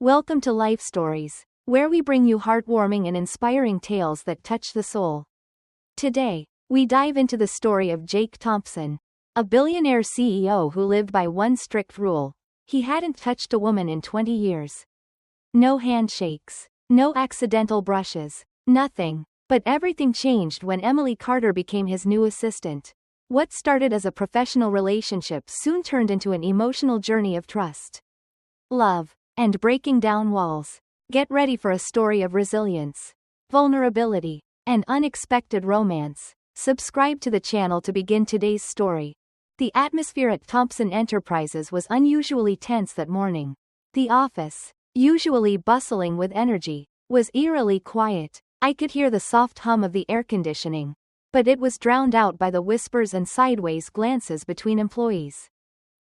Welcome to Life Stories, where we bring you heartwarming and inspiring tales that touch the soul. Today, we dive into the story of Jake Thompson, a billionaire CEO who lived by one strict rule: he hadn't touched a woman in 20 years. No handshakes, no accidental brushes, nothing. But everything changed when Emily Carter became his new assistant. What started as a professional relationship soon turned into an emotional journey of trust, love, and breaking down walls. Get ready for a story of resilience, vulnerability, and unexpected romance. Subscribe to the channel to begin today's story. The atmosphere at Thompson Enterprises was unusually tense that morning. The office, usually bustling with energy, was eerily quiet. I could hear the soft hum of the air conditioning, but it was drowned out by the whispers and sideways glances between employees.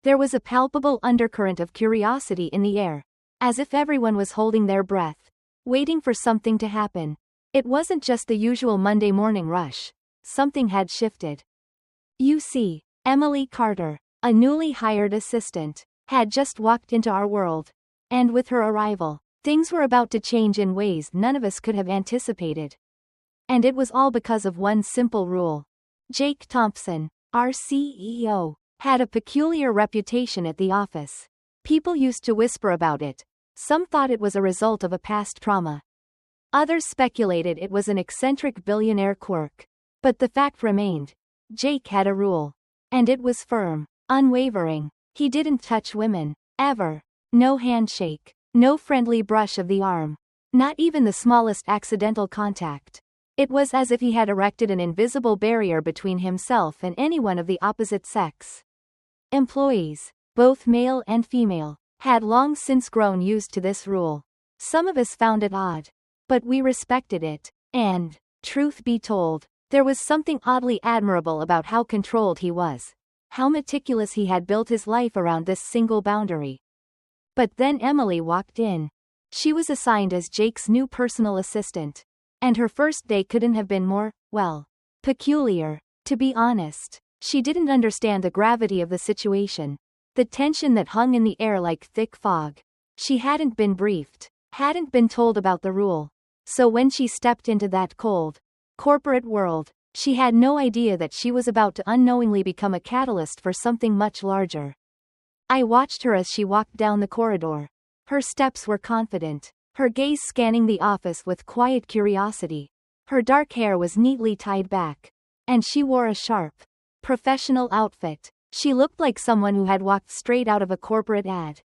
There was a palpable undercurrent of curiosity in the air, as if everyone was holding their breath, waiting for something to happen. It wasn't just the usual Monday morning rush. Something had shifted. You see, Emily Carter, a newly hired assistant, had just walked into our world. And with her arrival, things were about to change in ways none of us could have anticipated. And it was all because of one simple rule. Jake Thompson, our CEO, had a peculiar reputation at the office. People used to whisper about it. Some thought it was a result of a past trauma. Others speculated it was an eccentric billionaire quirk. But the fact remained: Jake had a rule. And it was firm, unwavering. He didn't touch women, ever. No handshake, no friendly brush of the arm, not even the smallest accidental contact. It was as if he had erected an invisible barrier between himself and anyone of the opposite sex. Employees, both male and female, had long since grown used to this rule. Some of us found it odd, but we respected it. And, truth be told, there was something oddly admirable about how controlled he was, how meticulous he had built his life around this single boundary. But then Emily walked in. She was assigned as Jake's new personal assistant. And her first day couldn't have been more, well, peculiar. To be honest, she didn't understand the gravity of the situation, the tension that hung in the air like thick fog. She hadn't been briefed, hadn't been told about the rule. So when she stepped into that cold, corporate world, she had no idea that she was about to unknowingly become a catalyst for something much larger. I watched her as she walked down the corridor. Her steps were confident, her gaze scanning the office with quiet curiosity. Her dark hair was neatly tied back, and she wore a sharp, professional outfit. She looked like someone who had walked straight out of a corporate ad.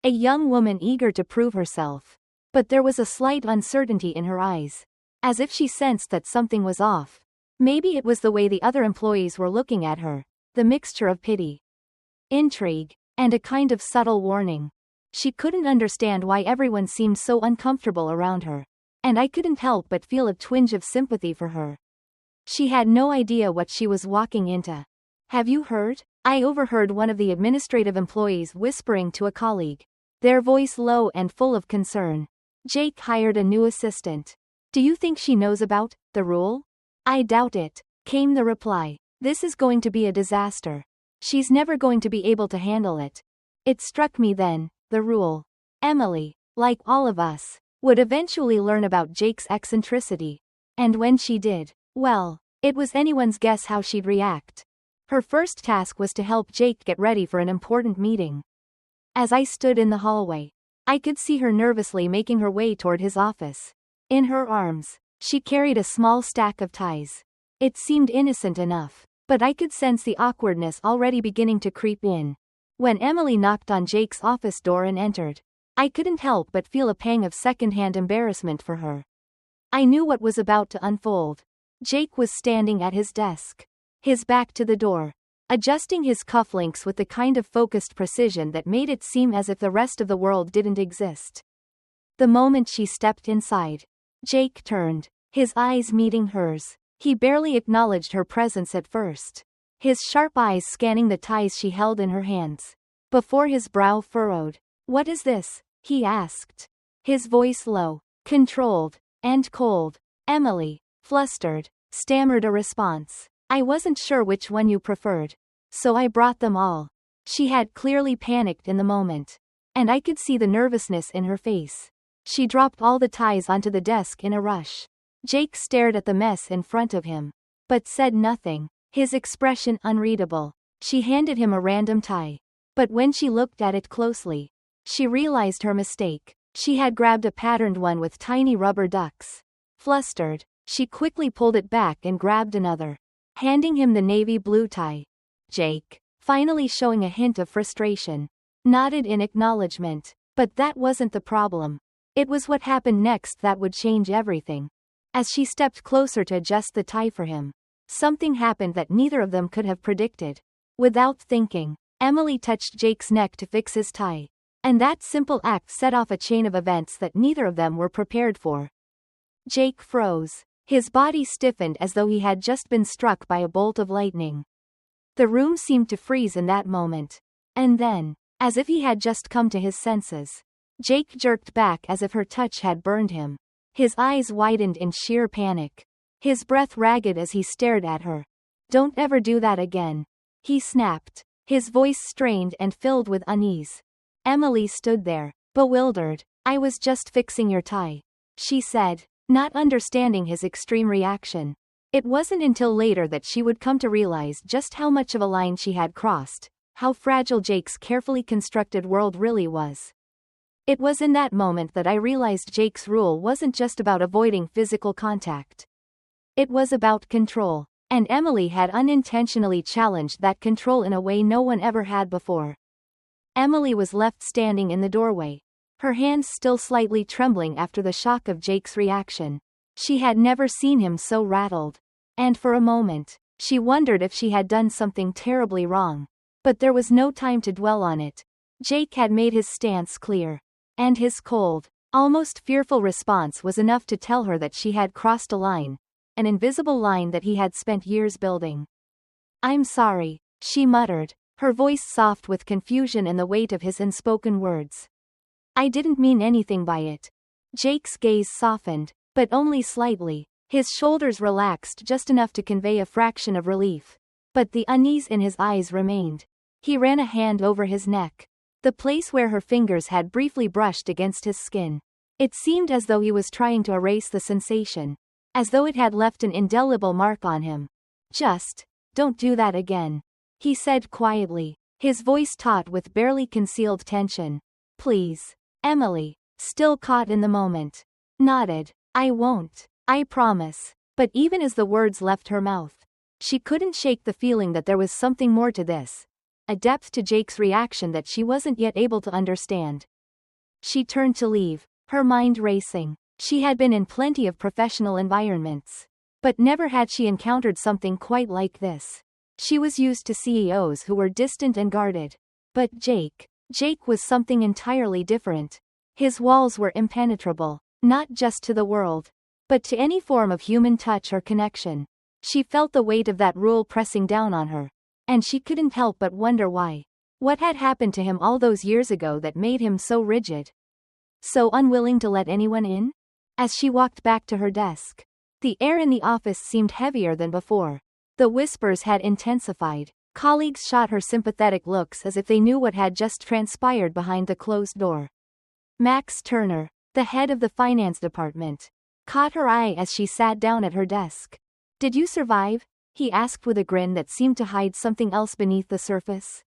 A young woman eager to prove herself. But there was a slight uncertainty in her eyes, as if she sensed that something was off. Maybe it was the way the other employees were looking at her, the mixture of pity, intrigue, and a kind of subtle warning. She couldn't understand why everyone seemed so uncomfortable around her, and I couldn't help but feel a twinge of sympathy for her. She had no idea what she was walking into. Have you heard? I overheard one of the administrative employees whispering to a colleague, their voice low and full of concern. Jake hired a new assistant. Do you think she knows about the rule? I doubt it, came the reply. This is going to be a disaster. She's never going to be able to handle it. It struck me then. The rule. Emily, like all of us, would eventually learn about Jake's eccentricity. And when she did, well, it was anyone's guess how she'd react. Her first task was to help Jake get ready for an important meeting. As I stood in the hallway, I could see her nervously making her way toward his office. In her arms, she carried a small stack of ties. It seemed innocent enough, but I could sense the awkwardness already beginning to creep in. When Emily knocked on Jake's office door and entered, I couldn't help but feel a pang of secondhand embarrassment for her. I knew what was about to unfold. Jake was standing at his desk, his back to the door, adjusting his cufflinks with the kind of focused precision that made it seem as if the rest of the world didn't exist. The moment she stepped inside, Jake turned, his eyes meeting hers. He barely acknowledged her presence at first, his sharp eyes scanning the ties she held in her hands. Before his brow furrowed. What is this? He asked, his voice low, controlled, and cold. Emily, flustered, stammered a response. I wasn't sure which one you preferred, so I brought them all. She had clearly panicked in the moment. and I could see the nervousness in her face. She dropped all the ties onto the desk in a rush. Jake stared at the mess in front of him, but said nothing, his expression unreadable. She handed him a random tie. But when she looked at it closely, she realized her mistake. She had grabbed a patterned one with tiny rubber ducks. Flustered, she quickly pulled it back and grabbed another, handing him the navy blue tie. Jake, finally showing a hint of frustration, nodded in acknowledgement. But that wasn't the problem. It was what happened next that would change everything. As she stepped closer to adjust the tie for him, something happened that neither of them could have predicted. Without thinking, Emily touched Jake's neck to fix his tie. And that simple act set off a chain of events that neither of them were prepared for. Jake froze. His body stiffened as though he had just been struck by a bolt of lightning. The room seemed to freeze in that moment. And then, as if he had just come to his senses, Jake jerked back as if her touch had burned him. His eyes widened in sheer panic. His breath ragged as he stared at her. "Don't ever do that again," he snapped, his voice strained and filled with unease. Emily stood there, bewildered. "I was just fixing your tie," she said, not understanding his extreme reaction. It wasn't until later that she would come to realize just how much of a line she had crossed, how fragile Jake's carefully constructed world really was. It was in that moment that I realized Jake's rule wasn't just about avoiding physical contact. It was about control, and Emily had unintentionally challenged that control in a way no one ever had before. Emily was left standing in the doorway, her hands still slightly trembling after the shock of Jake's reaction. She had never seen him so rattled, and for a moment, she wondered if she had done something terribly wrong. But there was no time to dwell on it. Jake had made his stance clear, and his cold, almost fearful response was enough to tell her that she had crossed a line, an invisible line that he had spent years building. "I'm sorry," she muttered, her voice soft with confusion and the weight of his unspoken words. "I didn't mean anything by it." Jake's gaze softened, but only slightly. His shoulders relaxed just enough to convey a fraction of relief. But the unease in his eyes remained. He ran a hand over his neck, the place where her fingers had briefly brushed against his skin. It seemed as though he was trying to erase the sensation, as though it had left an indelible mark on him. "Just, don't do that again," he said quietly, his voice taut with barely concealed tension. "Please." Emily, still caught in the moment, nodded. "I won't. I promise." But even as the words left her mouth, she couldn't shake the feeling that there was something more to this, a depth to Jake's reaction that she wasn't yet able to understand. She turned to leave, her mind racing. She had been in plenty of professional environments, but never had she encountered something quite like this. She was used to CEOs who were distant and guarded. But Jake was something entirely different. His walls were impenetrable, not just to the world, but to any form of human touch or connection. She felt the weight of that rule pressing down on her, and she couldn't help but wonder why. What had happened to him all those years ago that made him so rigid? So unwilling to let anyone in? As she walked back to her desk, the air in the office seemed heavier than before. The whispers had intensified. Colleagues shot her sympathetic looks as if they knew what had just transpired behind the closed door. Max Turner, the head of the finance department, caught her eye as she sat down at her desk. "Did you survive?" he asked with a grin that seemed to hide something else beneath the surface.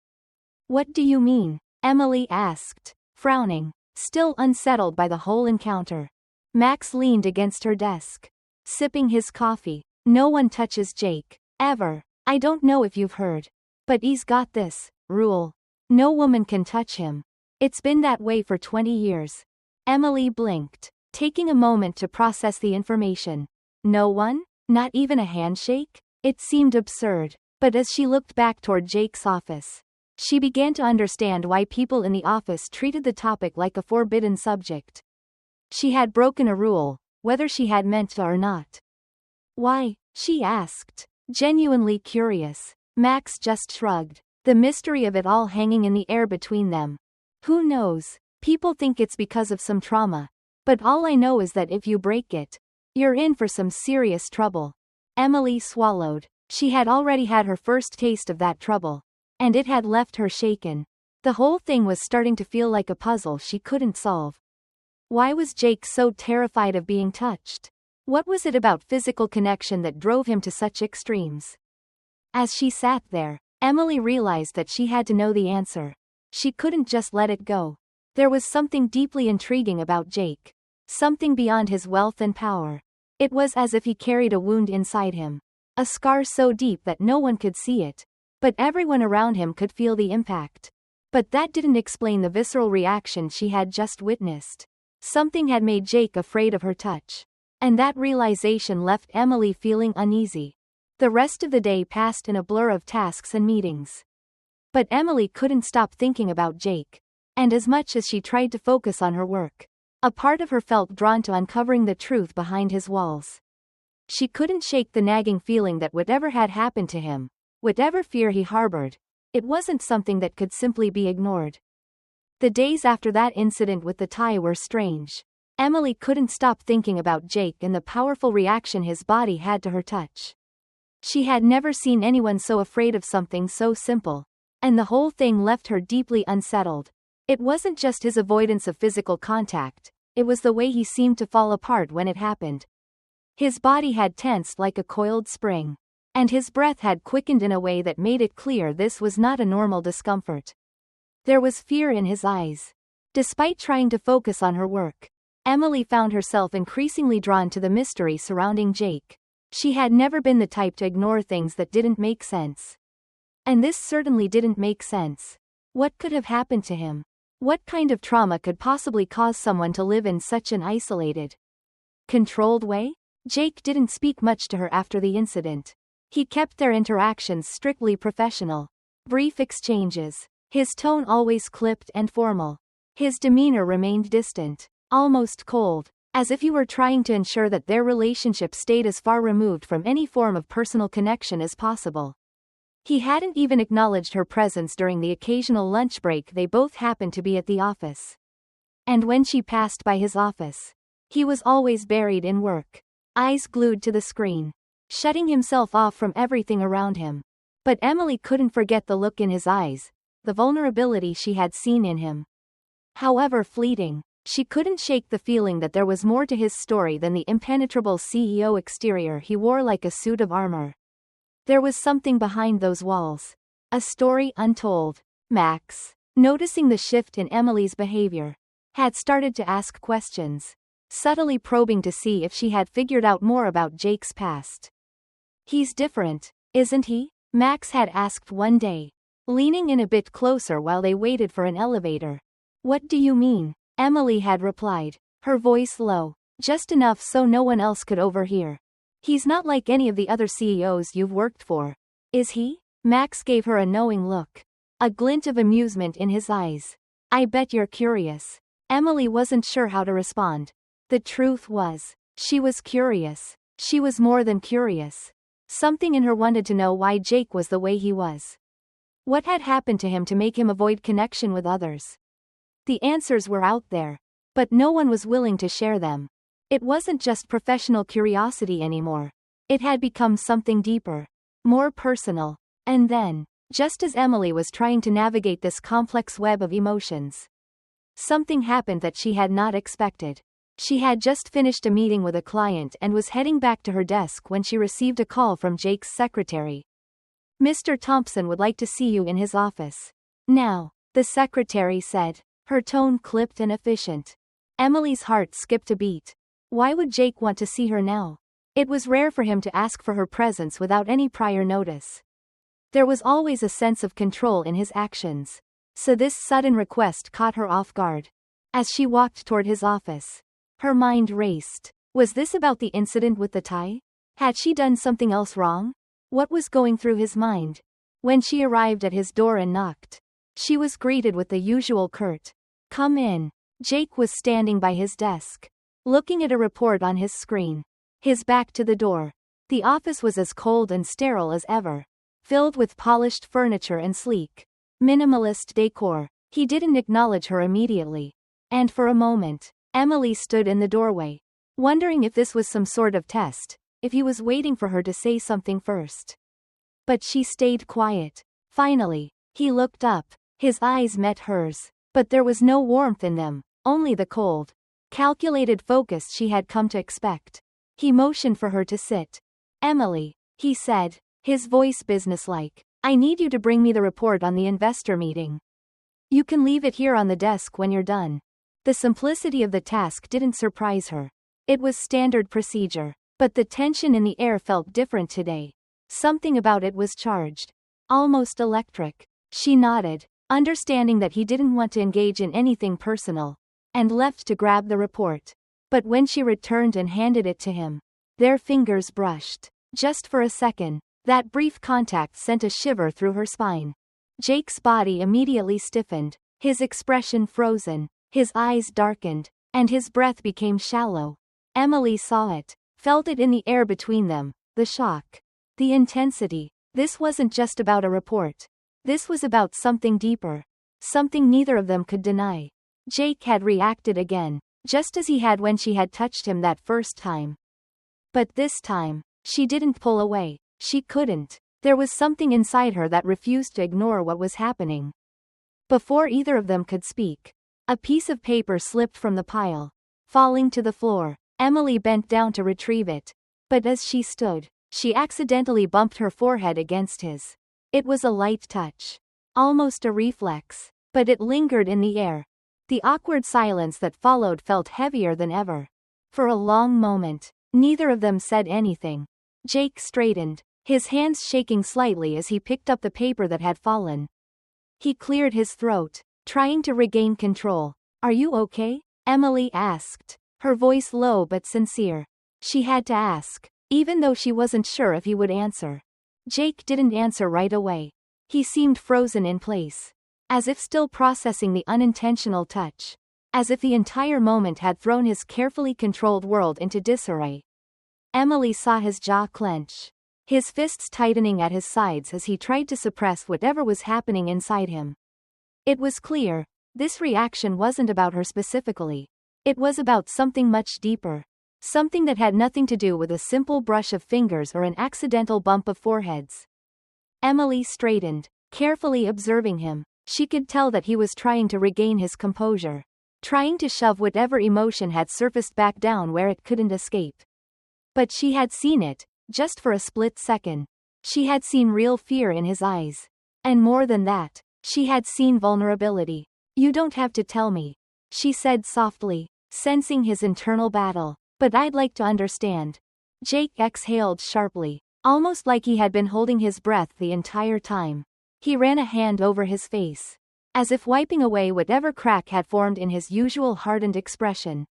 "What do you mean?" Emily asked, frowning, still unsettled by the whole encounter. Max leaned against her desk, sipping his coffee. "No one touches Jake, ever. I don't know if you've heard, but he's got this rule. No woman can touch him. It's been that way for 20 years. Emily blinked, taking a moment to process the information. No one? Not even a handshake? It seemed absurd, but as she looked back toward Jake's office, she began to understand why people in the office treated the topic like a forbidden subject. She had broken a rule, whether she had meant to or not. "Why?" she asked, genuinely curious. Max just shrugged, the mystery of it all hanging in the air between them. "Who knows? People think it's because of some trauma. But all I know is that if you break it, you're in for some serious trouble." Emily swallowed. She had already had her first taste of that trouble, and it had left her shaken. The whole thing was starting to feel like a puzzle she couldn't solve. Why was Jake so terrified of being touched? What was it about physical connection that drove him to such extremes? As she sat there, Emily realized that she had to know the answer. She couldn't just let it go. There was something deeply intriguing about Jake. Something beyond his wealth and power. It was as if he carried a wound inside him. A scar so deep that no one could see it. But everyone around him could feel the impact. But that didn't explain the visceral reaction she had just witnessed. Something had made Jake afraid of her touch. And that realization left Emily feeling uneasy. The rest of the day passed in a blur of tasks and meetings. But Emily couldn't stop thinking about Jake. And as much as she tried to focus on her work, a part of her felt drawn to uncovering the truth behind his walls. She couldn't shake the nagging feeling that whatever had happened to him, whatever fear he harbored, it wasn't something that could simply be ignored. The days after that incident with the tie were strange. Emily couldn't stop thinking about Jake and the powerful reaction his body had to her touch. She had never seen anyone so afraid of something so simple, and the whole thing left her deeply unsettled. It wasn't just his avoidance of physical contact, it was the way he seemed to fall apart when it happened. His body had tensed like a coiled spring. And his breath had quickened in a way that made it clear this was not a normal discomfort. There was fear in his eyes. Despite trying to focus on her work, Emily found herself increasingly drawn to the mystery surrounding Jake. She had never been the type to ignore things that didn't make sense. And this certainly didn't make sense. What could have happened to him? What kind of trauma could possibly cause someone to live in such an isolated, controlled way? Jake didn't speak much to her after the incident. He kept their interactions strictly professional. Brief exchanges. His tone always clipped and formal. His demeanor remained distant, almost cold, as if he were trying to ensure that their relationship stayed as far removed from any form of personal connection as possible. He hadn't even acknowledged her presence during the occasional lunch break they both happened to be at the office. And when she passed by his office, he was always buried in work, eyes glued to the screen, shutting himself off from everything around him. But Emily couldn't forget the look in his eyes, the vulnerability she had seen in him. However fleeting, she couldn't shake the feeling that there was more to his story than the impenetrable CEO exterior he wore like a suit of armor. There was something behind those walls. A story untold. Max, noticing the shift in Emily's behavior, had started to ask questions, subtly probing to see if she had figured out more about Jake's past. "He's different, isn't he?" Max had asked one day, leaning in a bit closer while they waited for an elevator. "What do you mean?" Emily had replied, her voice low, just enough so no one else could overhear. "He's not like any of the other CEOs you've worked for, is he?" Max gave her a knowing look, a glint of amusement in his eyes. "I bet you're curious." Emily wasn't sure how to respond. The truth was, she was curious. She was more than curious. Something in her wanted to know why Jake was the way he was. What had happened to him to make him avoid connection with others? The answers were out there, but no one was willing to share them. It wasn't just professional curiosity anymore. It had become something deeper, more personal. And then, just as Emily was trying to navigate this complex web of emotions, something happened that she had not expected. She had just finished a meeting with a client and was heading back to her desk when she received a call from Jake's secretary. "Mr. Thompson would like to see you in his office now," the secretary said, her tone clipped and efficient. Emily's heart skipped a beat. Why would Jake want to see her now? It was rare for him to ask for her presence without any prior notice. There was always a sense of control in his actions. So this sudden request caught her off guard. As she walked toward his office, her mind raced. Was this about the incident with the tie? Had she done something else wrong? What was going through his mind? When she arrived at his door and knocked, she was greeted with the usual curt, "Come in." Jake was standing by his desk, looking at a report on his screen, his back to the door. The office was as cold and sterile as ever, filled with polished furniture and sleek, minimalist decor. He didn't acknowledge her immediately. And for a moment, Emily stood in the doorway, wondering if this was some sort of test, if he was waiting for her to say something first. But she stayed quiet. Finally, he looked up, His eyes met hers, but there was no warmth in them, only the cold, calculated focus she had come to expect. He motioned for her to sit. "Emily," he said, his voice businesslike, "I need you to bring me the report on the investor meeting. You can leave it here on the desk when you're done." The simplicity of the task didn't surprise her. It was standard procedure, but the tension in the air felt different today. Something about it was charged, almost electric. She nodded, understanding that he didn't want to engage in anything personal, and left to grab the report. But when she returned and handed it to him, their fingers brushed. Just for a second, that brief contact sent a shiver through her spine. Jake's body immediately stiffened, his expression frozen, his eyes darkened, and his breath became shallow. Emily saw it, felt it in the air between them, the shock, the intensity. This wasn't just about a report. This was about something deeper, something neither of them could deny. Jake had reacted again, just as he had when she had touched him that first time. But this time, she didn't pull away. She couldn't. There was something inside her that refused to ignore what was happening. Before either of them could speak, a piece of paper slipped from the pile. Falling to the floor, Emily bent down to retrieve it. But as she stood, she accidentally bumped her forehead against his. It was a light touch, almost a reflex, but it lingered in the air. The awkward silence that followed felt heavier than ever. For a long moment, neither of them said anything. Jake straightened, his hands shaking slightly as he picked up the paper that had fallen. He cleared his throat, trying to regain control. "Are you okay?" Emily asked, her voice low but sincere. She had to ask, even though she wasn't sure if he would answer. Jake didn't answer right away. He seemed frozen in place, as if still processing the unintentional touch, as if the entire moment had thrown his carefully controlled world into disarray. Emily saw his jaw clench, his fists tightening at his sides as he tried to suppress whatever was happening inside him. It was clear, this reaction wasn't about her specifically. It was about something much deeper. Something that had nothing to do with a simple brush of fingers or an accidental bump of foreheads. Emily straightened, carefully observing him. She could tell that he was trying to regain his composure, trying to shove whatever emotion had surfaced back down where it couldn't escape. But she had seen it, just for a split second. She had seen real fear in his eyes. And more than that, she had seen vulnerability. "You don't have to tell me," she said softly, sensing his internal battle. "But I'd like to understand." Jake exhaled sharply, almost like he had been holding his breath the entire time. He ran a hand over his face, as if wiping away whatever crack had formed in his usual hardened expression.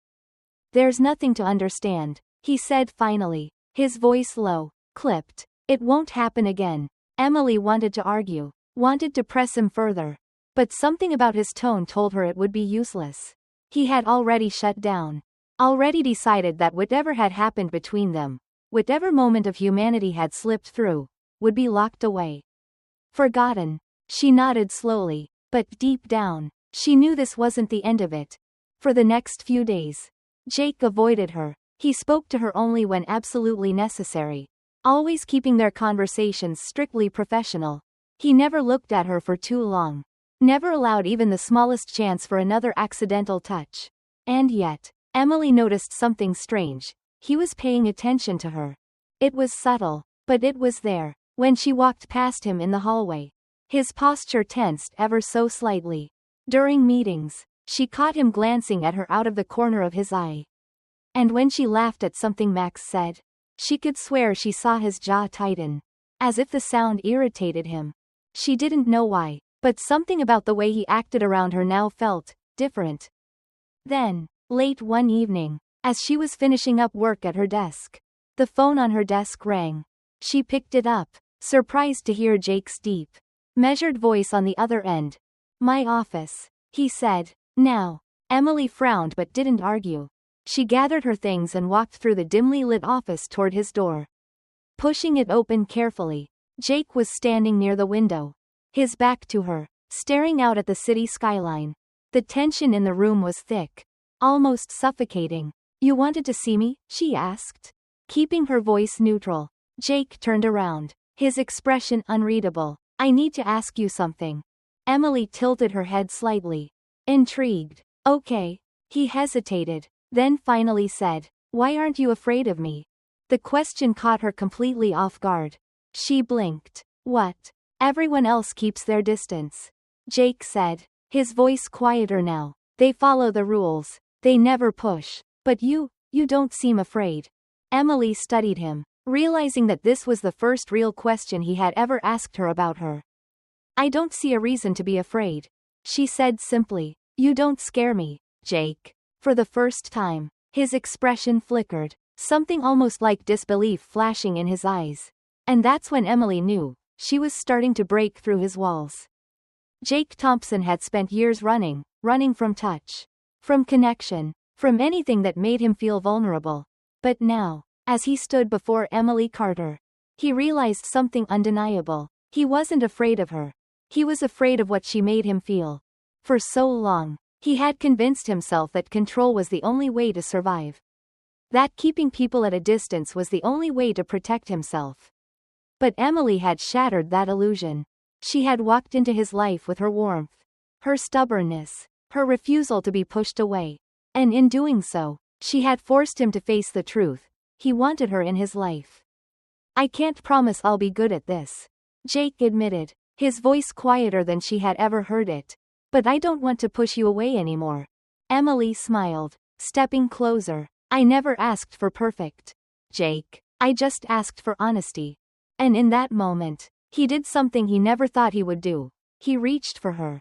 "There's nothing to understand," he said finally, his voice low, clipped. "It won't happen again." Emily wanted to argue, wanted to press him further. But something about his tone told her it would be useless. He had already shut down. Already decided that whatever had happened between them, whatever moment of humanity had slipped through, would be locked away. Forgotten. She nodded slowly, but deep down, she knew this wasn't the end of it. For the next few days, Jake avoided her. He spoke to her only when absolutely necessary, always keeping their conversations strictly professional. He never looked at her for too long, never allowed even the smallest chance for another accidental touch. And yet, Emily noticed something strange. He was paying attention to her. It was subtle, but it was there. When she walked past him in the hallway, his posture tensed ever so slightly. During meetings, she caught him glancing at her out of the corner of his eye. And when she laughed at something Max said, she could swear she saw his jaw tighten, as if the sound irritated him. She didn't know why, but something about the way he acted around her now felt different. Then, late one evening, as she was finishing up work at her desk, the phone on her desk rang. She picked it up, surprised to hear Jake's deep, measured voice on the other end. "My office," he said. Now, Emily frowned but didn't argue. She gathered her things and walked through the dimly lit office toward his door. Pushing it open carefully, Jake was standing near the window, his back to her, staring out at the city skyline. The tension in the room was thick, almost suffocating. "You wanted to see me?" she asked, keeping her voice neutral. Jake turned around, his expression unreadable. "I need to ask you something." Emily tilted her head slightly. Intrigued. Okay. He hesitated, then finally said, "Why aren't you afraid of me?" The question caught her completely off guard. She blinked. What? Everyone else keeps their distance. Jake said, his voice quieter now. They follow the rules. They never push. But you don't seem afraid. Emily studied him, realizing that this was the first real question he had ever asked her about her. I don't see a reason to be afraid. She said simply. You don't scare me, Jake. For the first time, his expression flickered, something almost like disbelief flashing in his eyes. And that's when Emily knew, she was starting to break through his walls. Jake Thompson had spent years running from touch, from connection, from anything that made him feel vulnerable. But now, as he stood before Emily Carter, he realized something undeniable. He wasn't afraid of her. He was afraid of what she made him feel. For so long, he had convinced himself that control was the only way to survive. That keeping people at a distance was the only way to protect himself. But Emily had shattered that illusion. She had walked into his life with her warmth, her stubbornness, her refusal to be pushed away. And in doing so, she had forced him to face the truth. He wanted her in his life. I can't promise I'll be good at this, Jake admitted, his voice quieter than she had ever heard it. But I don't want to push you away anymore. Emily smiled, stepping closer. I never asked for perfect, Jake. I just asked for honesty. And in that moment, he did something he never thought he would do. He reached for her.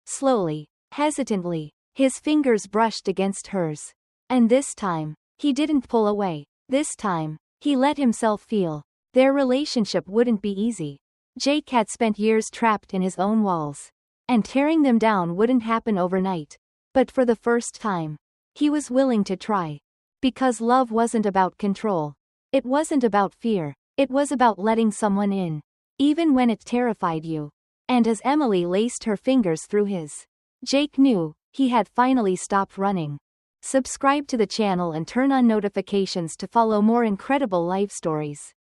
Slowly, hesitantly, his fingers brushed against hers. And this time, he didn't pull away. This time, he let himself feel. Their relationship wouldn't be easy. Jake had spent years trapped in his own walls. And tearing them down wouldn't happen overnight. But for the first time, he was willing to try. Because love wasn't about control. It wasn't about fear. It was about letting someone in, even when it terrified you. And as Emily laced her fingers through his, Jake knew, he had finally stopped running. Subscribe to the channel and turn on notifications to follow more incredible life stories.